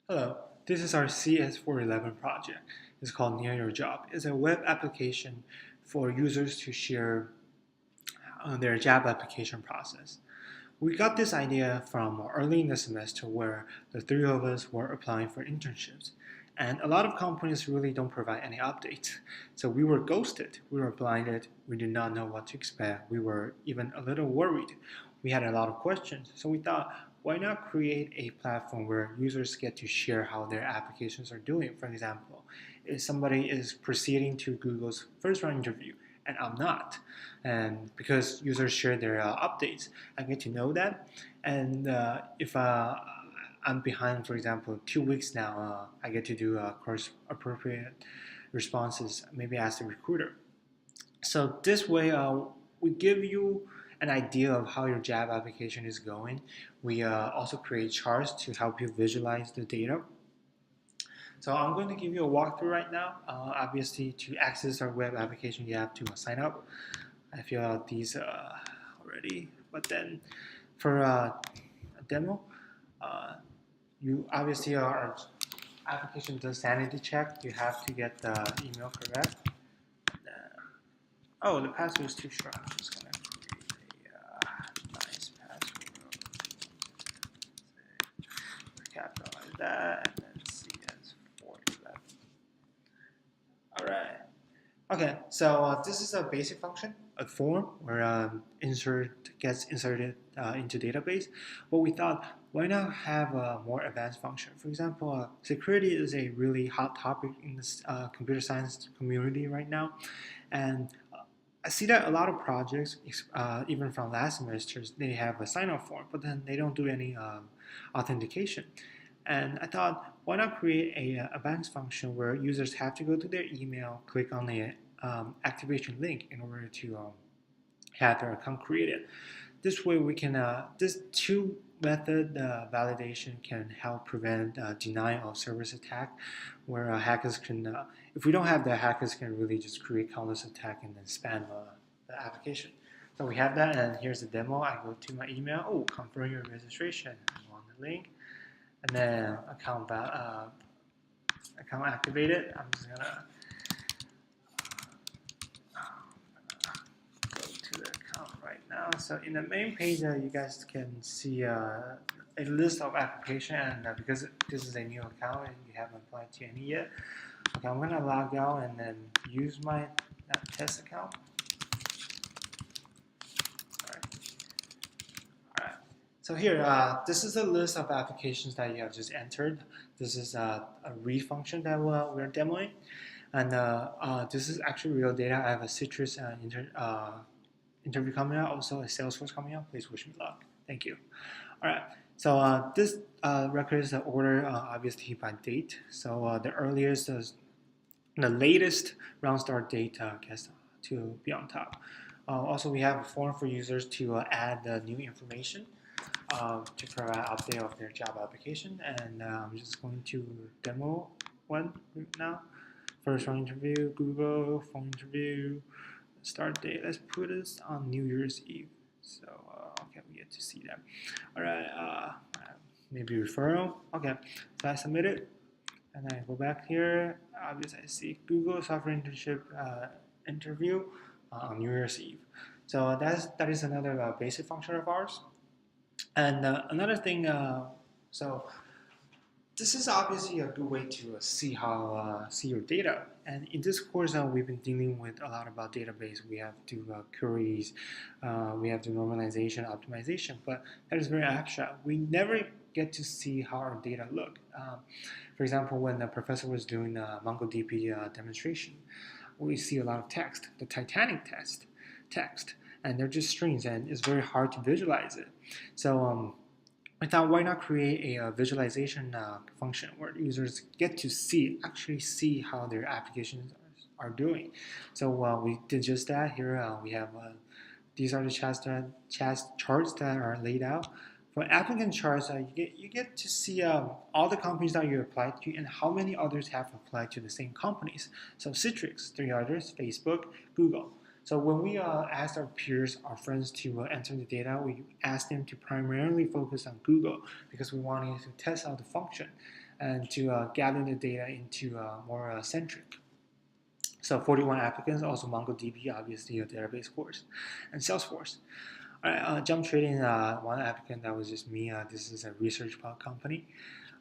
Hello, this is our CS411 project. It's called Near Your Job. It's a web application for users to share their job application process. We got this idea from early in the semester where the three of us were applying for internships. And a lot of companies really don't provide any updates. So we were ghosted, we were blinded, we did not know what to expect, we were even a little worried. We had a lot of questions. So we thought, why not create a platform where users get to share how their applications are doing? For example, if somebody is proceeding to Google's first round interview, and I'm not. And because users share their updates, I get to know that. And if I'm behind, for example, 2 weeks now, I get to do course appropriate responses, maybe ask the recruiter. So this way, we give you an idea of how your job application is going. We also create charts to help you visualize the data. So I'm going to give you a walkthrough right now. Obviously, to access our web application, you have to sign up. I fill out these already, but then for a demo, uh, you obviously our application does sanity check. You have to get the email correct. Oh, the password is too short. I'm just gonna create a nice password. Capitalize that and then CS411. All right. Okay, so this is a basic function, a form where insert gets inserted into database. But we thought, why not have a more advanced function? For example, security is a really hot topic in this computer science community right now, and I see that a lot of projects, even from last semesters, they have a sign-up form, but then they don't do any authentication. And I thought, why not create a advanced function where users have to go to their email, click on the activation link in order to have their account created. This way, we can this two method validation can help prevent denial of service attack, where hackers can, if we don't have that, hackers can really just create countless attack and then spam the application. So we have that, and here's the demo. I go to my email. Oh, confirm your registration. I'm on the link, and then account activated. I'm just gonna go to the account right now. So in the main page, you guys can see a list of application, and because this is a new account and you haven't applied to any yet, okay, I'm gonna log out and then use my test account. All right. So here, this is a list of applications that you have just entered. This is a read function that we're demoing. And this is actually real data. I have a Citrus interview coming out, also a Salesforce coming out. Please wish me luck. Thank you. All right. So this records the order, obviously by date. So the earliest, the latest round start date gets to be on top. Also, we have a form for users to add new information to provide update of their job application. And I'm just going to demo one now. First round interview, Google, phone interview, start date. Let's put this on New Year's Eve. So, okay, we get to see that. All right, maybe referral. Okay, so I submit it. And then I go back here. Obviously, I see Google software internship interview on New Year's Eve. So that is another basic function of ours. And another thing, so this is obviously a good way to see your data. And in this course, we've been dealing with a lot about database. We have to queries, we have to normalization, optimization, but that is very abstract. We never get to see how our data look. For example, when the professor was doing the MongoDB demonstration, we see a lot of text, the Titanic text, and they're just strings, and it's very hard to visualize it. So I thought, why not create a visualization function where users get to actually see how their applications are doing. So we did just that. Here we have these are the charts that are laid out. For applicant charts, you get to see all the companies that you applied to and how many others have applied to the same companies. So Citrix, 3 others, Facebook, Google. So when we asked our peers, our friends to enter the data, we asked them to primarily focus on Google because we wanted to test out the function and to gather the data into more centric. So 41 applicants, also MongoDB, obviously a database course, and Salesforce. All right, jump trading, one applicant, that was just me. This is a research company.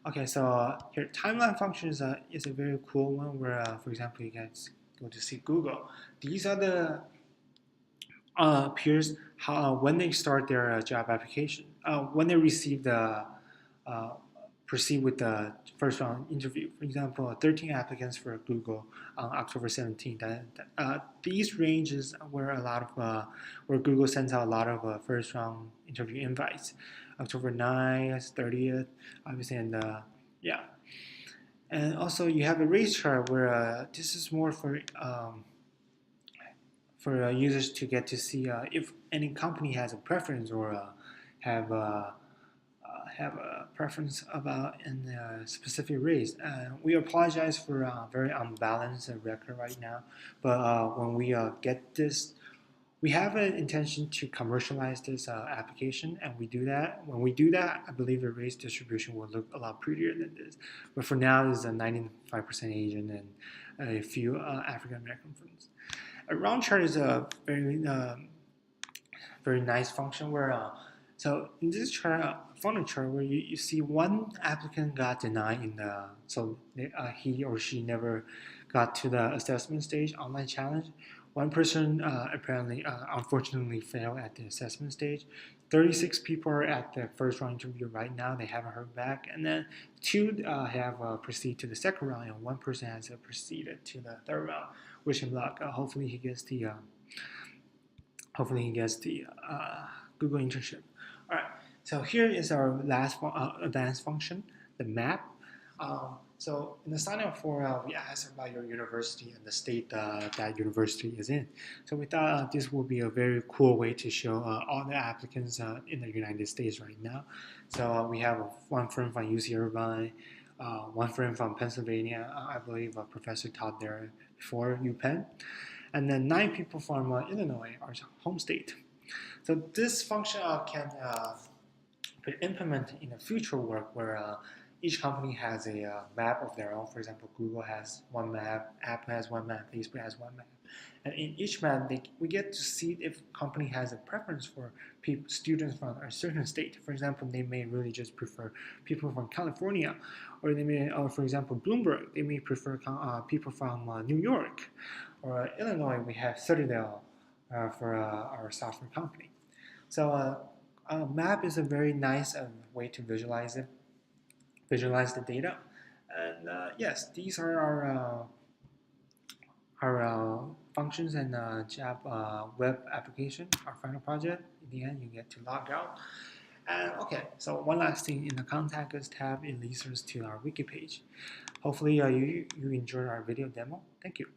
Okay, so here, timeline function is a very cool one where, for example, you guys go to see Google. These are the peers when they start their job application, when they receive the uh, proceed with the first round interview. For example, 13 applicants for Google on October 17th. These ranges where a lot of where Google sends out a lot of first round interview invites. October 9th, 30th, obviously, and yeah. And also you have a race chart where this is more for users to get to see if any company has a preference or have have a preference about in a specific race. We apologize for very unbalanced record right now, but when we get this, we have an intention to commercialize this application, and we do that. When we do that, I believe the race distribution will look a lot prettier than this. But for now, it's a 95% Asian and a few African American friends. A round chart is a very nice function where so in this chart, funnel chart, where you see one applicant got denied in the so he or she never got to the assessment stage online challenge. One person apparently unfortunately failed at the assessment stage. 36 people are at the first round interview right now. They haven't heard back, and then two have proceeded to the second round, and one person has proceeded to the third round. Wish him luck. Hopefully he gets the Google internship. All right, so here is our last advanced function, the map. So in the sign up form, we ask about your university and the state that university is in. So we thought this would be a very cool way to show all the applicants in the United States right now. So we have one friend from UC Irvine, one friend from Pennsylvania. I believe a professor taught there before UPenn, and then 9 people from Illinois, our home state. So this function can be implemented in a future work where each company has a map of their own. For example, Google has one map, Apple has one map, Facebook has one map. And in each map, we get to see if company has a preference for students from a certain state. For example, they may really just prefer people from California, or they may, for example, Bloomberg, they may prefer people from New York, or Illinois. We have Citadel for our software company. So a map is a very nice way to visualize the data. And yes, these are our functions and job web application, our final project. In the end, you get to log out. And okay, so one last thing, in the Contact Us tab, it leads us to our wiki page. Hopefully you enjoyed our video demo. Thank you.